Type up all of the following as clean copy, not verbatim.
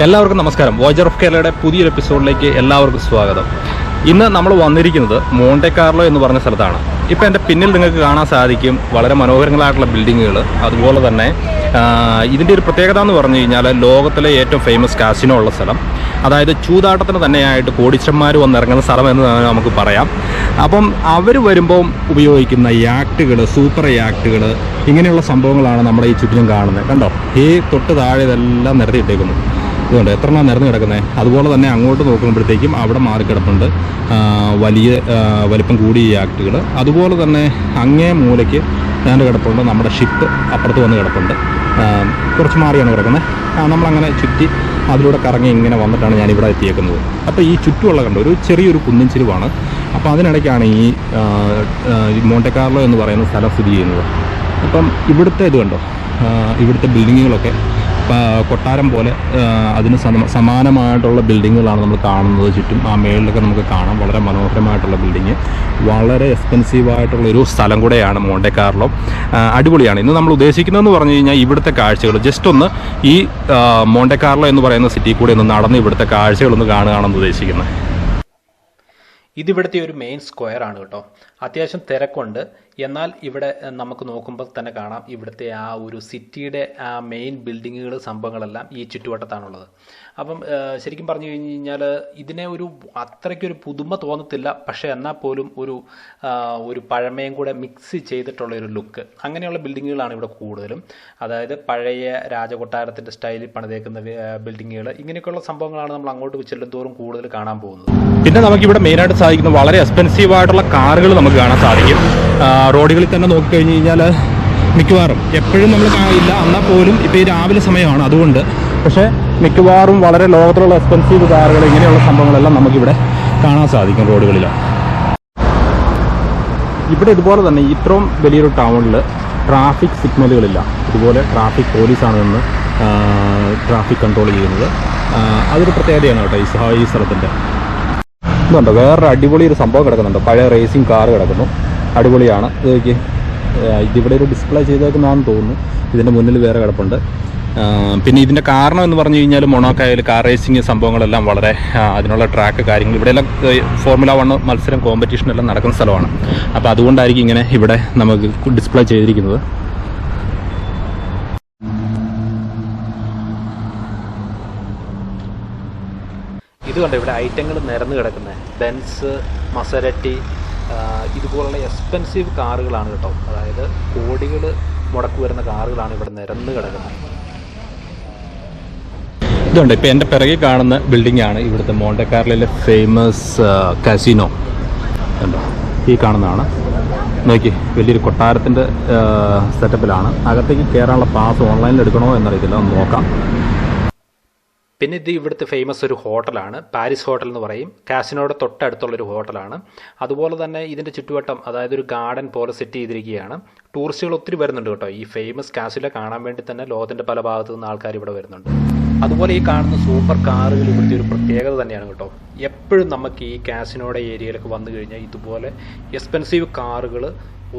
എല്ലാവർക്കും നമസ്കാരം. Voyager of കേരളയുടെ പുതിയൊരു എപ്പിസോഡിലേക്ക് എല്ലാവർക്കും സ്വാഗതം. ഇന്ന് നമ്മൾ വന്നിരിക്കുന്നത് മോണ്ടെ കാർലോ എന്ന് പറഞ്ഞ സ്ഥലത്താണ്. ഇപ്പോൾ എൻ്റെ പിന്നിൽ നിങ്ങൾക്ക് കാണാൻ സാധിക്കും വളരെ മനോഹരങ്ങളായിട്ടുള്ള ബിൽഡിങ്ങുകൾ. അതുപോലെ തന്നെ ഇതിൻ്റെ ഒരു പ്രത്യേകത എന്ന് പറഞ്ഞു കഴിഞ്ഞാൽ ലോകത്തിലെ ഏറ്റവും ഫേമസ് കാസിനോ ഉള്ള സ്ഥലം, അതായത് ചൂതാട്ടത്തിന് തന്നെയായിട്ട് കോടീശ്വരന്മാർ വന്നിറങ്ങുന്ന സ്ഥലം എന്ന് നമുക്ക് പറയാം. അപ്പം അവർ വരുമ്പം ഉപയോഗിക്കുന്ന യാക്റ്റുകൾ, സൂപ്പർ യാക്റ്റുകൾ, ഇങ്ങനെയുള്ള സംഭവങ്ങളാണ് നമ്മുടെ ഈ ചുറ്റിനും കാണുന്നത്. കണ്ടോ, ഈ തൊട്ട് താഴെ ഇതെല്ലാം നിരത്തിയിട്ടേക്കുന്നു. ഇതുകൊണ്ട് എത്ര എണ്ണം നിരന്ന് കിടക്കുന്നത്. അതുപോലെ തന്നെ അങ്ങോട്ട് നോക്കുമ്പോഴത്തേക്കും അവിടെ മാറിക്കിടപ്പുണ്ട് വലിയ വലിപ്പം കൂടിയ യാക്റ്റുകൾ. അതുപോലെ തന്നെ അങ്ങേ മൂലയ്ക്ക് ഞാൻ കിടപ്പുണ്ട് നമ്മുടെ ഷിപ്പ് അപ്പുറത്ത് വന്ന് കിടപ്പുണ്ട്. കുറച്ച് മാറിയാണ് കിടക്കുന്നത്. നമ്മളങ്ങനെ ചുറ്റി അതിലൂടെ കറങ്ങി ഇങ്ങനെ വന്നിട്ടാണ് ഞാനിവിടെ എത്തിയേക്കുന്നത്. അപ്പോൾ ഈ ചുറ്റുമുള്ള കണ്ട ഒരു ചെറിയൊരു കുന്നിൻ ചെരുവാണ്. അപ്പോൾ അതിനിടയ്ക്കാണ് ഈ മോണ്ടെ കാർലോ എന്ന് പറയുന്ന സ്ഥലം സ്ഥിതി ചെയ്യുന്നത്. അപ്പം ഇവിടുത്തെ ഇത് കണ്ടോ, ഇവിടുത്തെ ബിൽഡിങ്ങുകളൊക്കെ കൊട്ടാരം പോലെ അതിന് സമാനമായിട്ടുള്ള ബിൽഡിങ്ങുകളാണ് നമ്മൾ കാണുന്നത്. ചുറ്റും ആ മേളിലൊക്കെ നമുക്ക് കാണാം വളരെ മനോഹരമായിട്ടുള്ള ബിൽഡിങ്. വളരെ എക്സ്പെൻസീവായിട്ടുള്ളൊരു സ്ഥലം കൂടെയാണ് മോണ്ടെ കാർലോ. അടിപൊളിയാണ്. ഇന്ന് നമ്മൾ ഉദ്ദേശിക്കുന്നതെന്ന് പറഞ്ഞു കഴിഞ്ഞാൽ ഇവിടുത്തെ കാഴ്ചകൾ ജസ്റ്റ് ഒന്ന് ഈ മോണ്ടെ കാർലോ എന്ന് പറയുന്ന സിറ്റി കൂടെ ഒന്ന് നടന്ന് ഇവിടുത്തെ കാഴ്ചകളൊന്ന് കാണുകയാണെന്ന് ഉദ്ദേശിക്കുന്നത്. ഇതിവിടുത്തെ ഒരു മെയിൻ സ്ക്വയർ ആണ് കേട്ടോ. അത്യാവശ്യം തിരക്കുണ്ട്. എന്നാൽ ഇവിടെ നമുക്ക് നോക്കുമ്പോൾ തന്നെ കാണാം ഇവിടുത്തെ ആ ഒരു സിറ്റിയുടെ ആ മെയിൻ ബിൽഡിങ്ങുകൾ, സംഭവങ്ങളെല്ലാം ഈ ചുറ്റുവട്ടത്താണുള്ളത്. അപ്പം ശരിക്കും പറഞ്ഞു കഴിഞ്ഞ് കഴിഞ്ഞാൽ ഇതിനെ അത്രയ്ക്കൊരു പുതുമ തോന്നത്തില്ല. പക്ഷേ എന്നാൽ പോലും ഒരു പഴമയും കൂടെ മിക്സ് ചെയ്തിട്ടുള്ള ഒരു ലുക്ക്, അങ്ങനെയുള്ള ബിൽഡിങ്ങുകളാണ് ഇവിടെ കൂടുതലും. അതായത് പഴയ രാജകൊട്ടാരത്തിൻ്റെ സ്റ്റൈലിൽ പണിതേക്കുന്ന ബിൽഡിങ്ങുകൾ, ഇങ്ങനെയൊക്കെയുള്ള സംഭവങ്ങളാണ് നമ്മൾ അങ്ങോട്ട് ചെല്ലുന്തോറും കൂടുതൽ കാണാൻ പോകുന്നത്. പിന്നെ നമുക്കിവിടെ മെയിനായിട്ട് സാധിക്കുന്ന വളരെ എക്സ്പെൻസീവായിട്ടുള്ള കാറുകൾ നമുക്ക് കാണാൻ സാധിക്കും. റോഡുകളിൽ തന്നെ നോക്കിക്കഴിഞ്ഞ് കഴിഞ്ഞാൽ മിക്കവാറും എപ്പോഴും നമ്മൾ കാണില്ല, എന്നാൽ പോലും ഇപ്പോൾ ഈ രാവിലെ സമയമാണ് അതുകൊണ്ട്. പക്ഷേ മിക്കവാറും വളരെ ലോകത്തിലുള്ള എക്സ്പെൻസീവ് കാറുകൾ, ഇങ്ങനെയുള്ള സംഭവങ്ങളെല്ലാം നമുക്കിവിടെ കാണാൻ സാധിക്കും റോഡുകളിൽ. ഇവിടെ ഇതുപോലെ തന്നെ ഇത്രയും വലിയൊരു ടൗണിൽ ട്രാഫിക് സിഗ്നലുകളില്ല. ഇതുപോലെ ട്രാഫിക് പോലീസാണ് നിന്ന് ട്രാഫിക് കൺട്രോൾ ചെയ്യുന്നത്. അതൊരു പ്രത്യേകതയാണ് കേട്ടോ ഈ സ്ഥലത്തിൻ്റെ. ഇതുണ്ട് വേറൊരു അടിപൊളി ഒരു സംഭവം കിടക്കുന്നുണ്ട്. പഴയ റേസിംഗ് കാർ കിടക്കുന്നു, അടിപൊളിയാണ്. ഇതിവിടെ ഒരു ഡിസ്പ്ലേ ചെയ്തേക്കുന്നതാണെന്ന് തോന്നുന്നു. ഇതിൻ്റെ മുന്നിൽ വേറെ കിടപ്പുണ്ട്. പിന്നെ ഇതിൻ്റെ കാരണം എന്ന് പറഞ്ഞു കഴിഞ്ഞാൽ മൊണാക്കോയിൽ കാർ റേസിംഗ് സംഭവങ്ങളെല്ലാം വളരെ അതിനുള്ള ട്രാക്ക് കാര്യങ്ങൾ ഇവിടെയെല്ലാം ഫോർമുല 1 മത്സരം കോമ്പറ്റീഷനെല്ലാം നടക്കുന്ന സ്ഥലമാണ്. അപ്പോൾ അതുകൊണ്ടായിരിക്കും ഇങ്ങനെ ഇവിടെ നമുക്ക് ഡിസ്പ്ലേ ചെയ്തിരിക്കുന്നത്. ഇത് കണ്ടോ, ഇവിടെ ഐറ്റങ്ങൾ നിരന്ന് കിടക്കുന്നത് ബെൻസ്, മസരറ്റി, ഇതുപോലുള്ള എക്സ്പെൻസീവ് കാറുകളാണ് കേട്ടോ. അതായത് കോടികൾ മുടക്ക് വരുന്ന കാറുകളാണ് ഇവിടെ നിരന്ന് കിടക്കുന്നത്. ഇതുണ്ട് ഇപ്പോൾ എൻ്റെ പിറകെ കാണുന്ന ബിൽഡിംഗ് ആണ് ഇവിടുത്തെ മോണ്ടെ കാർലോയിലെ ഫേമസ് കാസിനോ. കണ്ടോ, ഈ കാണുന്നതാണ്. നോക്കി, വലിയൊരു കൊട്ടാരത്തിൻ്റെ സെറ്റപ്പിലാണ്. അകത്തേക്ക് കയറാനുള്ള പാസ് ഓൺലൈനിൽ എടുക്കണോ എന്നറിയത്തില്ല, ഒന്ന് നോക്കാം. പിന്നെ ഇത് ഇവിടുത്തെ ഫേമസ് ഒരു ഹോട്ടലാണ്, പാരീസ് ഹോട്ടൽ എന്ന് പറയും. കാസിനോയുടെ തൊട്ടടുത്തുള്ളൊരു ഹോട്ടലാണ്. അതുപോലെ തന്നെ ഇതിൻ്റെ ചുറ്റുവട്ടം, അതായത് ഒരു ഗാർഡൻ പോലെ സെറ്റ് ചെയ്തിരിക്കുകയാണ്. ടൂറിസ്റ്റുകൾ ഒത്തിരി വരുന്നുണ്ട് കേട്ടോ. ഈ ഫേമസ് കാസിനോ കാണാൻ വേണ്ടി തന്നെ ലോകത്തിൻ്റെ പല ഭാഗത്തു നിന്ന് ആൾക്കാർ ഇവിടെ വരുന്നുണ്ട്. അതുപോലെ ഈ കാണുന്ന സൂപ്പർ കാറുകൾ ഇവിടുത്തെ ഒരു പ്രത്യേകത തന്നെയാണ് കേട്ടോ. എപ്പോഴും നമുക്ക് ഈ കാസിനോയുടെ ഏരിയയിലൊക്കെ വന്നു കഴിഞ്ഞാൽ ഇതുപോലെ എക്സ്പെൻസീവ് കാറുകൾ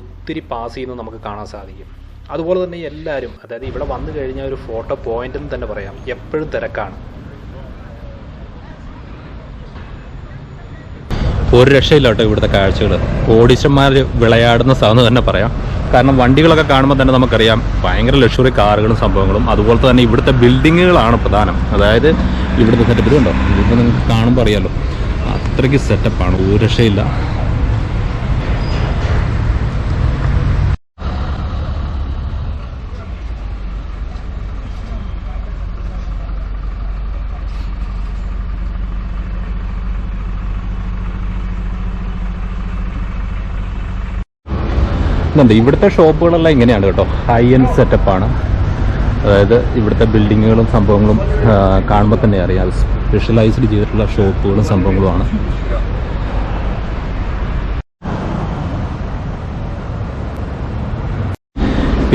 ഒത്തിരി പാസ് ചെയ്യുന്നത് നമുക്ക് കാണാൻ സാധിക്കും. അതുപോലെ തന്നെ എല്ലാവരും, അതായത് ഇവിടെ വന്നു കഴിഞ്ഞാൽ ഒരു ഫോട്ടോ പോയിന്റ് എന്ന് തന്നെ പറയാം. എപ്പോഴും തിരക്കാണ്. ഒരു രക്ഷയില്ല കേട്ടോ ഇവിടുത്തെ കാഴ്ചകൾ. കോടീശ്വരന്മാർ വിളയാടുന്ന സ്ഥലം എന്ന് തന്നെ പറയാം. കാരണം വണ്ടികളൊക്കെ കാണുമ്പോൾ തന്നെ നമുക്കറിയാം ഭയങ്കര ലക്ഷറി കാറുകളും സംഭവങ്ങളും. അതുപോലെ തന്നെ ഇവിടുത്തെ ബിൽഡിങ്ങുകളാണ് പ്രധാനം. അതായത് ഇവിടുത്തെ സെറ്റപ്പ് ഇതുണ്ടോ, ഇതിപ്പോൾ നിങ്ങൾക്ക് കാണുമ്പോൾ അറിയാമല്ലോ, അത്രയ്ക്ക് സെറ്റപ്പാണ്. ഒരു രക്ഷയില്ല. ഇതുണ്ട് ഇവിടുത്തെ ഷോപ്പുകളെല്ലാം ഇങ്ങനെയാണ് കേട്ടോ. ഹൈ എൻഡ് സെറ്റപ്പാണ്. അതായത് ഇവിടുത്തെ ബിൽഡിങ്ങുകളും സംഭവങ്ങളും കാണുമ്പോൾ തന്നെ അറിയാം സ്പെഷ്യലൈസ്ഡ് ചെയ്തിട്ടുള്ള ഷോപ്പുകളും സംഭവങ്ങളുമാണ്.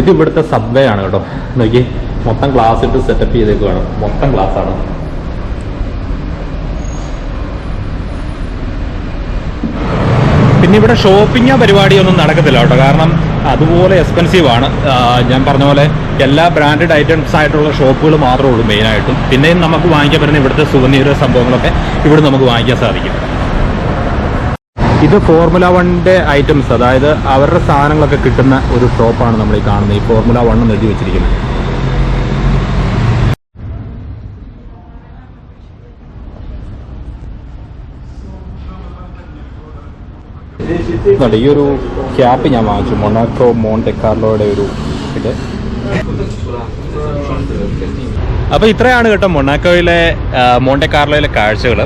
ഇത് ഇവിടുത്തെ സബ്വേ ആണ് കേട്ടോ. നോക്കി, മൊത്തം ഗ്ലാസ് ഇട്ട് സെറ്റപ്പ് ചെയ്തേക്കുവാണ്. മൊത്തം ഗ്ലാസ്സാണ്. പിന്നെ ഇവിടെ ഷോപ്പിംഗ് പരിപാടിയൊന്നും നടക്കത്തില്ല കേട്ടോ. കാരണം അതുപോലെ എക്സ്പെൻസീവ് ആണ്. ഞാൻ പറഞ്ഞ പോലെ എല്ലാ ബ്രാൻഡഡ് ഐറ്റംസ് ആയിട്ടുള്ള ഷോപ്പുകൾ മാത്രമേ ഉള്ളൂ മെയിനായിട്ടും. പിന്നെയും നമുക്ക് വാങ്ങിക്കാൻ പറ്റുന്ന ഇവിടുത്തെ സുവനീർ സംഭവങ്ങളൊക്കെ ഇവിടെ നമുക്ക് വാങ്ങിക്കാൻ സാധിക്കും. ഇത് ഫോർമുല 1ന്റെ ഐറ്റംസ്, അതായത് അവരുടെ സാധനങ്ങളൊക്കെ കിട്ടുന്ന ഒരു ഷോപ്പാണ് നമ്മൾ ഈ കാണുന്നത്. ഈ ഫോർമുല 1 എന്ന് എഴുതി വെച്ചിരിക്കുന്നത്. ഈ ഒരു ക്യാപ്പ് ഞാൻ വാങ്ങിച്ചു, മൊണാക്കോ മോണ്ടെ കാർലോയുടെ ഒരു ഇത്. അപ്പോൾ ഇത്രയാണ് കേട്ടോ മൊണാക്കോയിലെ മോണ്ടെ കാർലോയിലെ കാഴ്ചകൾ.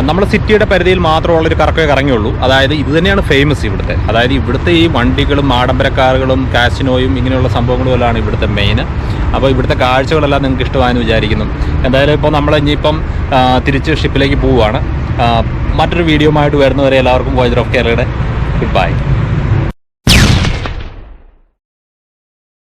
നമ്മൾ സിറ്റിയുടെ പരിധിയിൽ മാത്രമുള്ളൊരു കറക്കമേ കറങ്ങിയുള്ളൂ. അതായത് ഇത് തന്നെയാണ് ഫേമസ് ഇവിടുത്തെ. അതായത് ഇവിടുത്തെ ഈ വണ്ടികളും ആഡംബര കാറുകളും കാസിനോയും ഇങ്ങനെയുള്ള സംഭവങ്ങളും എല്ലാമാണ് ഇവിടുത്തെ മെയിൻ. അപ്പോൾ ഇവിടുത്തെ കാഴ്ചകളെല്ലാം നിങ്ങൾക്ക് ഇഷ്ടമായെന്ന് വിചാരിക്കുന്നു. എന്തായാലും ഇപ്പോൾ നമ്മൾ ഇനിയിപ്പം തിരിച്ച് ഷിപ്പിലേക്ക് പോവുകയാണ്. മറ്റൊരു വീഡിയോയുമായിട്ട് വരുന്നവരെ എല്ലാവർക്കും വോയിസ് ഓഫ് കേരളയുടെ ഗുഡ് ബൈ.